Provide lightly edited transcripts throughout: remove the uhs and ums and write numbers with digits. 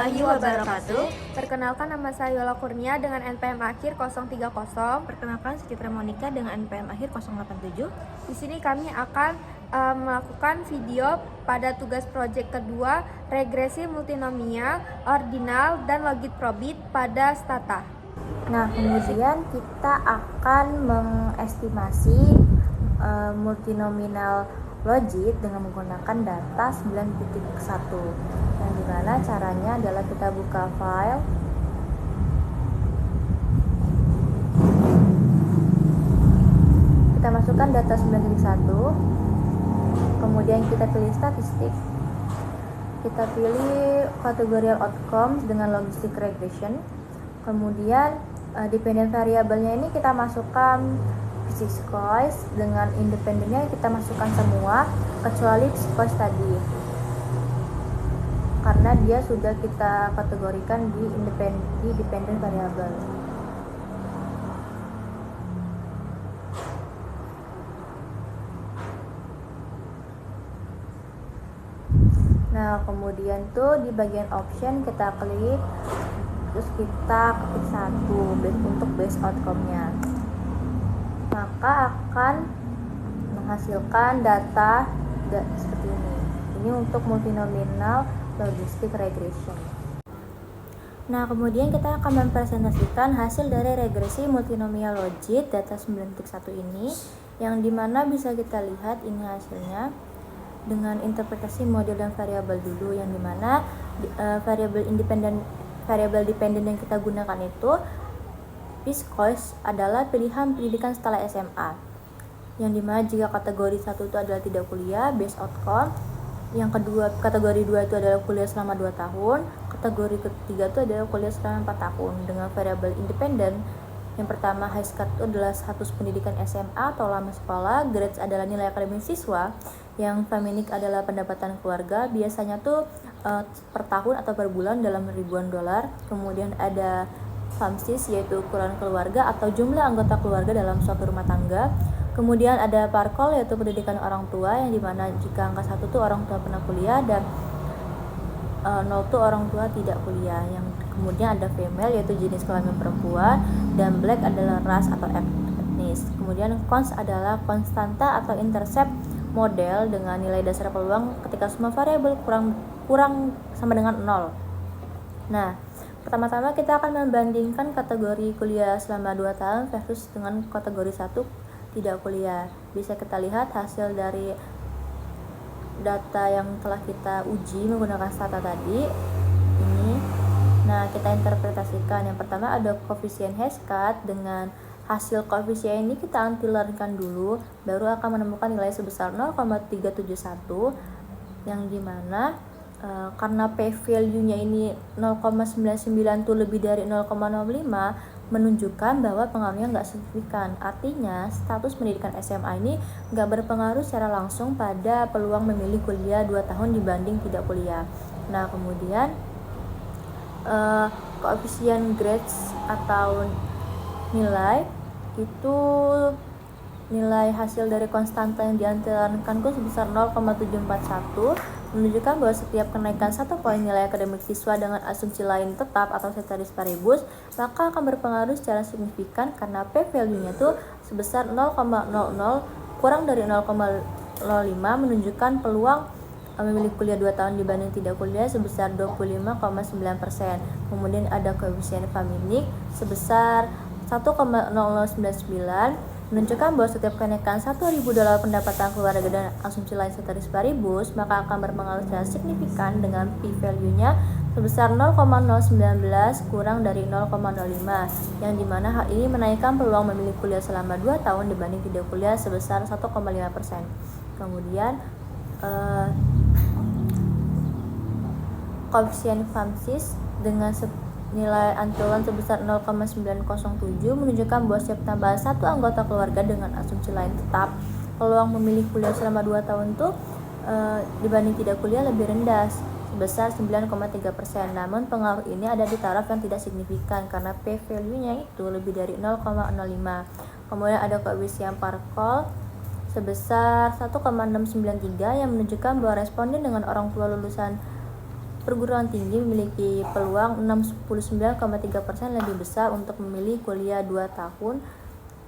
warahmatullahi wabarakatuh. Perkenalkan, nama saya Yola Kurnia dengan NPM akhir 030. Perkenalkan, Citra Monica dengan NPM akhir 087. Di sini kami akan melakukan video pada tugas proyek kedua, regresi multinomial, ordinal, dan logit probit pada stata. Nah, kemudian kita akan mengestimasi multinominal logit dengan menggunakan data 9.1, yang dimana caranya adalah kita buka file, kita masukkan data 9.1, kemudian kita pilih statistik, kita pilih kategori outcomes dengan logistic regression, kemudian dependent variabelnya ini kita masukkan physics cost, dengan independennya kita masukkan semua kecuali physics cost tadi, karena dia sudah kita kategorikan di dependent variable. Nah, kemudian tuh di bagian option kita klik, terus kita ketik 1 untuk base outcome-nya, maka akan menghasilkan data seperti ini. Ini untuk multinomial logistic regression. Nah, kemudian kita akan mempresentasikan hasil dari regresi multinomial logit data 9.1 ini, yang dimana bisa kita lihat ini hasilnya dengan interpretasi model dan variabel dulu, yang dimana variabel dependen yang kita gunakan itu physics cost adalah pilihan pendidikan setelah SMA, yang dimana jika kategori 1 itu adalah tidak kuliah, base outcome, yang kedua kategori 2 itu adalah kuliah selama 2 tahun, kategori ketiga itu adalah kuliah selama 4 tahun. Dengan variabel independen, yang pertama high score itu adalah status pendidikan SMA atau lama sekolah, grades adalah nilai akademik siswa, yang faminik adalah pendapatan keluarga, biasanya tuh per tahun atau per bulan dalam ribuan dolar. Kemudian ada FAMSIS, yaitu ukuran keluarga atau jumlah anggota keluarga dalam suatu rumah tangga. Kemudian ada PARKOL, yaitu pendidikan orang tua, yang dimana jika angka 1 tuh orang tua pernah kuliah dan 0 tuh orang tua tidak kuliah. Yang kemudian ada female, yaitu jenis kelamin perempuan, dan black adalah ras atau etnis. Kemudian cons adalah konstanta atau intercept model dengan nilai dasar peluang ketika semua variabel kurang sama dengan 0. Nah, pertama-tama kita akan membandingkan kategori kuliah selama 2 tahun versus dengan kategori 1 tidak kuliah. Bisa kita lihat hasil dari data yang telah kita uji menggunakan stata tadi ini. Nah, kita interpretasikan. Yang pertama ada koefisien Hesketh. Dengan hasil koefisien ini kita anti-learn-kan dulu, baru akan menemukan nilai sebesar 0,371, yang dimana karena p-value-nya ini 0,99 itu lebih dari 0,05, menunjukkan bahwa pengaruhnya nggak signifikan. Artinya status pendidikan SMA ini nggak berpengaruh secara langsung pada peluang memilih kuliah 2 tahun dibanding tidak kuliah. Nah, kemudian koefisien grades atau nilai itu nilai hasil dari konstanta yang diantarkan sebesar 0,741, menunjukkan bahwa setiap kenaikan 1 poin nilai akademik siswa dengan asumsi lain tetap atau ceteris paribus, maka akan berpengaruh secara signifikan karena p-value-nya itu sebesar 0,00 kurang dari 0,05, menunjukkan peluang memilih kuliah 2 tahun dibanding tidak kuliah sebesar 25,9%. Kemudian ada koefisien faminik sebesar 1,0099, menunjukkan bahwa setiap kenaikan $1.000 pendapatan keluarga dan asumsi lain ceteris paribus, maka akan berpengaruh secara signifikan dengan p-value-nya sebesar 0,019 kurang dari 0,05, yang dimana hal ini menaikkan peluang memilih kuliah selama 2 tahun dibanding tidak kuliah sebesar 1,5%. Kemudian koefisien FAMSIS dengan nilai antilan sebesar 0,907 menunjukkan bahwa setiap tambahan 1 anggota keluarga dengan asumsi lain tetap, peluang memilih kuliah selama 2 tahun itu dibanding tidak kuliah lebih rendah sebesar 9,3%. Namun pengaruh ini ada di taraf yang tidak signifikan karena p-value-nya itu lebih dari 0,05. Kemudian ada koefisien PARKOL sebesar 1,693 yang menunjukkan bahwa responden dengan orang tua lulusan perguruan tinggi memiliki peluang 69,3% lebih besar untuk memilih kuliah 2 tahun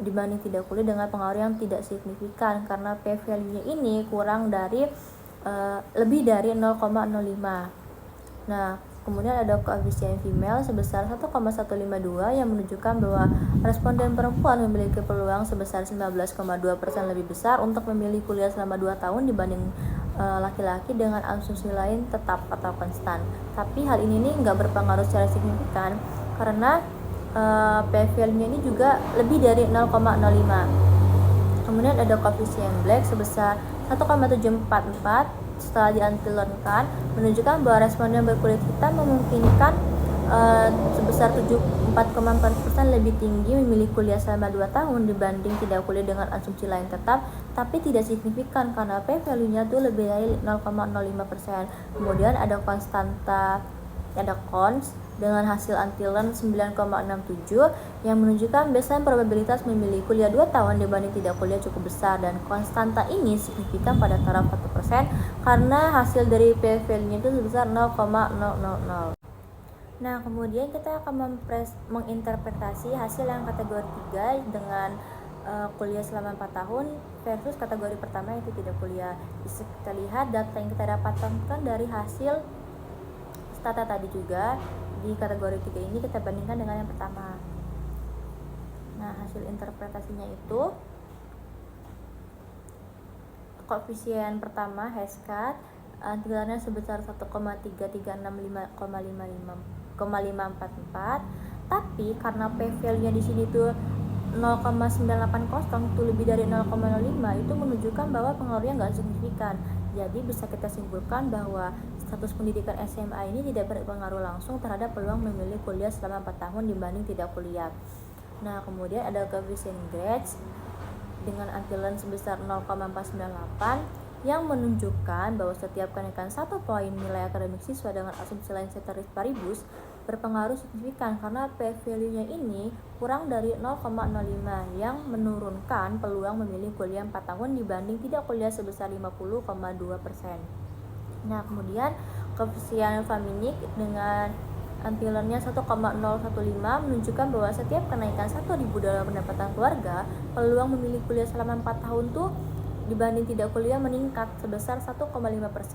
dibanding tidak kuliah dengan pengaruh yang tidak signifikan karena p-value-nya ini kurang dari lebih dari 0,05. Nah, kemudian ada koefisien female sebesar 1,152 yang menunjukkan bahwa responden perempuan memiliki peluang sebesar 19,2% lebih besar untuk memilih kuliah selama 2 tahun dibanding laki-laki dengan asumsi lain tetap atau konstan. Tapi hal ini nggak berpengaruh secara signifikan karena p-value-nya ini juga lebih dari 0,05. Kemudian ada koefisien Black sebesar 1,744 setelah diantilonkan menunjukkan bahwa responden berkulit hitam memungkinkan sebesar 74,4% lebih tinggi memilih kuliah selama 2 tahun dibanding tidak kuliah dengan asumsi lain tetap, tapi tidak signifikan karena p-value-nya tuh lebih dari 0,05%. Kemudian ada konstanta, ada cons dengan hasil antilen 9,67 yang menunjukkan baseline probabilitas memilih kuliah 2 tahun dibanding tidak kuliah cukup besar, dan konstanta ini signifikan pada taraf 1% karena hasil dari p-value-nya itu sebesar 0,000. Nah, kemudian kita akan menginterpretasi hasil yang kategori 3 dengan kuliah selama 4 tahun versus kategori pertama yaitu tidak kuliah. Bisa kita lihat data yang kita dapatkan dari hasil stata tadi juga di kategori 3 ini kita bandingkan dengan yang pertama. Nah, hasil interpretasinya itu koefisien pertama Hesketh antilennya sebesar 1,3365,544, tapi karena p-value-nya di sini tuh 0,980 itu lebih dari 0,05, itu menunjukkan bahwa pengaruhnya nggak signifikan. Jadi bisa kita simpulkan bahwa status pendidikan SMA ini tidak berpengaruh langsung terhadap peluang memilih kuliah selama 4 tahun dibanding tidak kuliah. Nah, kemudian ada koefisien Grades dengan antilen sebesar 0,498 yang menunjukkan bahwa setiap kenaikan 1 poin nilai akademik siswa dengan asumsi lain ceteris paribus berpengaruh signifikan karena p-value-nya ini kurang dari 0,05 yang menurunkan peluang memilih kuliah 4 tahun dibanding tidak kuliah sebesar 50,2%. Nah, kemudian koefisien Faminik dengan antilennya 1,015 menunjukkan bahwa setiap kenaikan 1.000 dalam pendapatan keluarga, peluang memilih kuliah selama 4 tahun tuh dibanding tidak kuliah meningkat sebesar 1,5%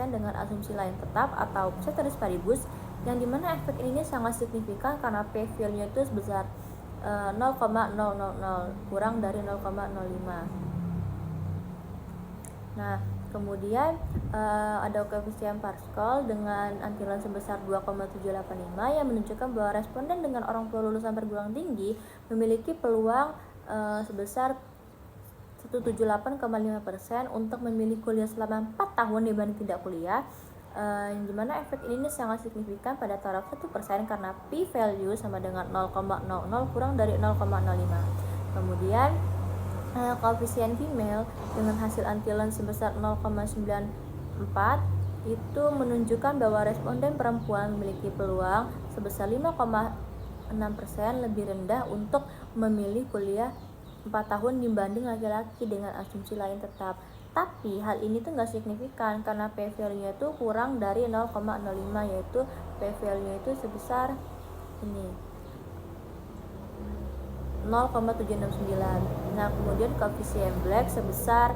dengan asumsi lain tetap atau ceteris paribus, yang dimana efek ini sangat signifikan karena p-value-nya itu sebesar 0,000 kurang dari 0,05. Nah, kemudian ada koefisien Parskov dengan antilen sebesar 2,785 yang menunjukkan bahwa responden dengan orang tua lulusan perguruan tinggi memiliki peluang sebesar 178,5% untuk memilih kuliah selama 4 tahun dibanding tidak kuliah, yang dimana efek ini sangat signifikan pada taraf 1% karena p-value sama dengan 0,00 kurang dari 0,05. Kemudian koefisien female dengan hasil antilen sebesar 0,94 itu menunjukkan bahwa responden perempuan memiliki peluang sebesar 5,6% lebih rendah untuk memilih kuliah 4 tahun dibanding laki-laki dengan asumsi lain tetap. Tapi hal ini tuh nggak signifikan karena p-value-nya itu kurang dari 0,05, yaitu p-value-nya itu sebesar ini 0,769. Nah, kemudian koefisien Black sebesar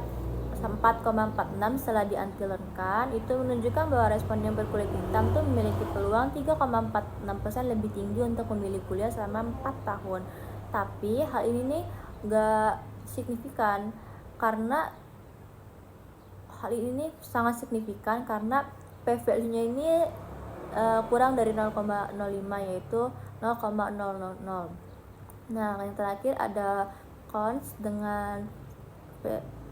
4,46 setelah diantilenkan itu menunjukkan bahwa responden berkulit hitam tuh memiliki peluang 3,46% lebih tinggi untuk memilih kuliah selama 4 tahun. Tapi hal ini nih nggak signifikan karena sangat signifikan karena p-value-nya ini kurang dari 0,05 yaitu 0,000. Nah, yang terakhir ada cons dengan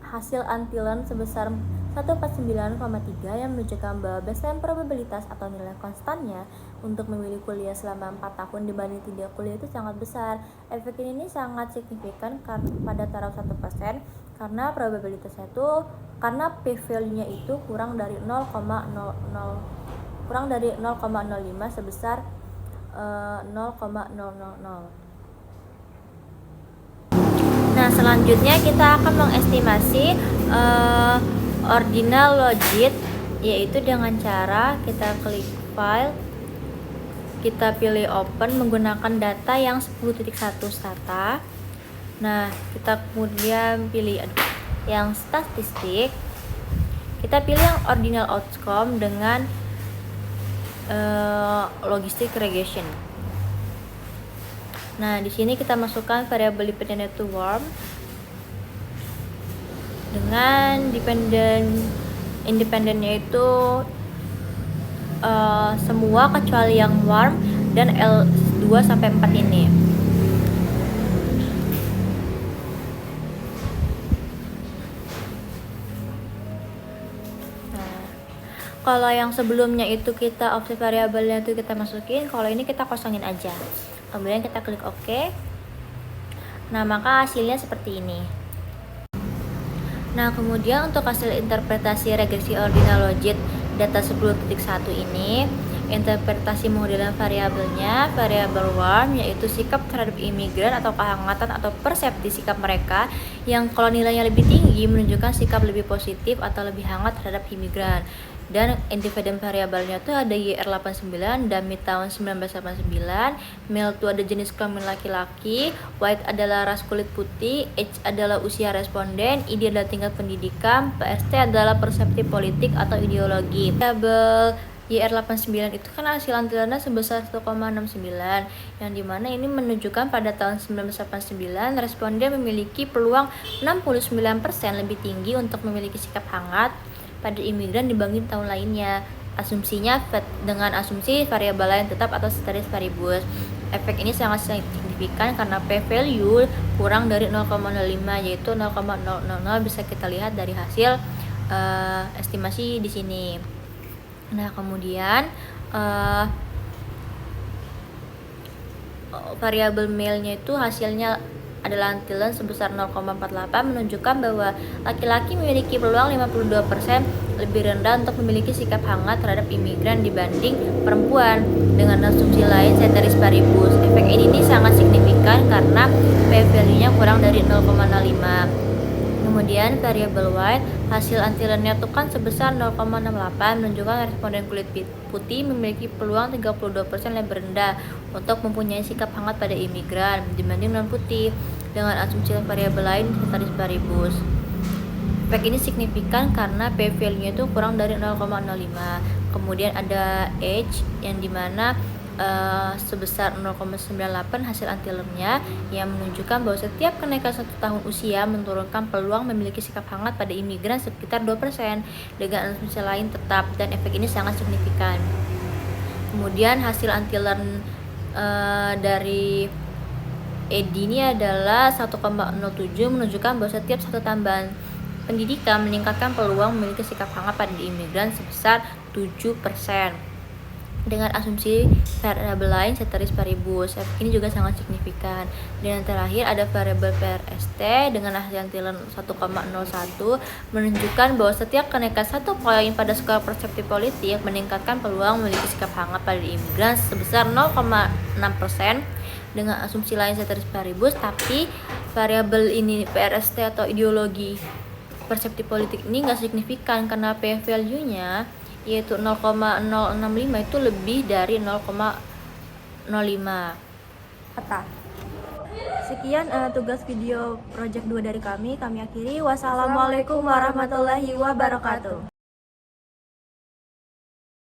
hasil antilen sebesar 149,3 yang menunjukkan bahwa baseline probabilitas atau nilai konstannya untuk memilih kuliah selama 4 tahun dibanding tidak kuliah itu sangat besar. Efek ini sangat signifikan pada taraf 1% karena probabilitasnya itu karena p-value-nya itu kurang dari 0,05 sebesar 0,000. Nah, selanjutnya kita akan mengestimasi ordinal logit, yaitu dengan cara kita klik file, kita pilih open menggunakan data yang 10.1 stata. Nah, kita kemudian pilih yang statistik, kita pilih yang ordinal outcome dengan logistic regression. Nah, di sini kita masukkan variabel dependent to warm dengan independennya itu semua kecuali yang warm dan L2 sampai 4 ini. Nah, kalau yang sebelumnya itu kita offset variabelnya itu kita masukin, kalau ini kita kosongin aja. Kemudian kita klik OK. Nah, maka hasilnya seperti ini. Nah, kemudian untuk hasil interpretasi regresi ordinal logit data 10.1 ini, interpretasi modelan variabelnya, variabel warm yaitu sikap terhadap imigran atau kehangatan atau persepsi sikap mereka yang kalau nilainya lebih tinggi menunjukkan sikap lebih positif atau lebih hangat terhadap imigran. Dan independent variabelnya tuh ada YR89, Dummy tahun 1989, male itu ada jenis kelamin laki-laki, white adalah ras kulit putih, age adalah usia responden, ID adalah tingkat pendidikan, PST adalah persepsi politik atau ideologi. Variabel YR89 itu kan hasil antilannya sebesar 1,69, yang dimana ini menunjukkan pada tahun 1989 responden memiliki peluang 69% lebih tinggi untuk memiliki sikap hangat pada imigran dibanding tahun lainnya. Asumsinya dengan asumsi variabel lain tetap atau ceteris paribus. Efek ini sangat signifikan karena p-value kurang dari 0,05 yaitu 0,000, bisa kita lihat dari hasil estimasi di sini. Nah, kemudian variabel male-nya itu hasilnya adalah antilen sebesar 0,48 menunjukkan bahwa laki-laki memiliki peluang 52% lebih rendah untuk memiliki sikap hangat terhadap imigran dibanding perempuan. Dengan asumsi lain ceteris paribus, efek ini sangat signifikan karena p-value-nya kurang dari 0,05. Kemudian variabel white hasil antilennya itu kan sebesar 0,68 menunjukkan responden kulit putih memiliki peluang 32% lebih rendah untuk mempunyai sikap hangat pada imigran dibanding non putih. Dengan asumsi variabel lain ceteris paribus, efek ini signifikan karena p-value-nya itu kurang dari 0,05. Kemudian ada age yang dimana sebesar 0,98 hasil antilennya yang menunjukkan bahwa setiap kenaikan 1 tahun usia menurunkan peluang memiliki sikap hangat pada imigran sekitar 2%. Dengan asumsi lain tetap, dan efek ini sangat signifikan. Kemudian hasil antilen dari ED ini adalah 1,07 menunjukkan bahwa setiap satu tambahan pendidikan meningkatkan peluang memiliki sikap hangat pada imigran sebesar 7%. Dengan asumsi variabel lain ceteris paribus, ini juga sangat signifikan. Dan yang terakhir ada variabel PRST dengan hasil antilen 1,01 menunjukkan bahwa setiap kenaikan 1 poin pada skala persepsi politik meningkatkan peluang memiliki sikap hangat pada imigran sebesar 0,6%. Dengan asumsi lain ceteris paribus, tapi variabel ini PRST atau ideologi persepsi politik ini nggak signifikan karena p-value-nya yaitu 0,065 itu lebih dari 0,05. Sekian tugas video project 2 dari kami akhiri. Wassalamualaikum warahmatullahi wabarakatuh.